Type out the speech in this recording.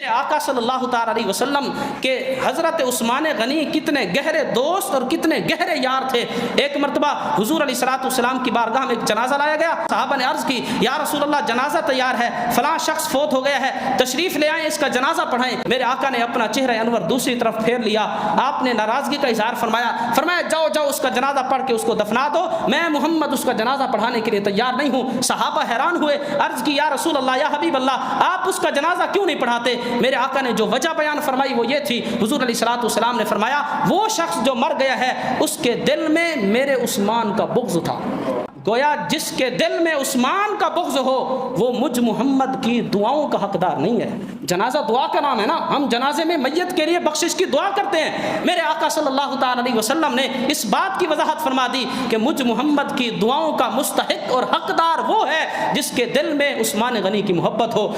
آقا صلی اللہ تعالی علیہ وسلم کے حضرت عثمان غنی کتنے گہرے دوست اور کتنے گہرے یار تھے۔ ایک مرتبہ حضور علیہ الصلوۃ والسلام کی بارگاہ میں ایک جنازہ لایا گیا، صحابہ نے عرض کی یا رسول اللہ جنازہ تیار ہے، فلاں شخص فوت ہو گیا ہے، تشریف لے آئیں، اس کا جنازہ پڑھائیں۔ میرے آقا نے اپنا چہرہ انور دوسری طرف پھیر لیا، آپ نے ناراضگی کا اظہار فرمایا جاؤ جاؤ اس کا جنازہ پڑھ کے اس کو دفنا دو، میں محمد اس کا جنازہ پڑھانے کے لیے تیار نہیں ہوں۔ صحابہ حیران ہوئے، عرض کی یا رسول اللہ یا حبیب اللہ آپ اس کا جنازہ کیوں نہیں پڑھاتے؟ میرے آقا نے جو وجہ بیان فرمائی وہ یہ تھی، حضور علیہ الصلوۃ والسلام نے فرمایا وہ شخص جو مر گیا ہے اس کے دل میں میرے عثمان کا بغض تھا، گویا جس کے دل میں عثمان کا بغض ہو وہ مجھ محمد کی دعاؤں کا حقدار نہیں ہے۔ جنازہ دعا کا نام ہے نا، ہم جنازے میں میت کے لیے بخشش کی دعا کرتے ہیں۔ میرے آقا صلی اللہ تعالی علیہ وسلم نے اس بات کی وضاحت فرما دی کہ مجھ محمد کی دعاؤں کا مستحق اور حقدار وہ ہے جس کے دل میں عثمان غنی کی محبت ہو۔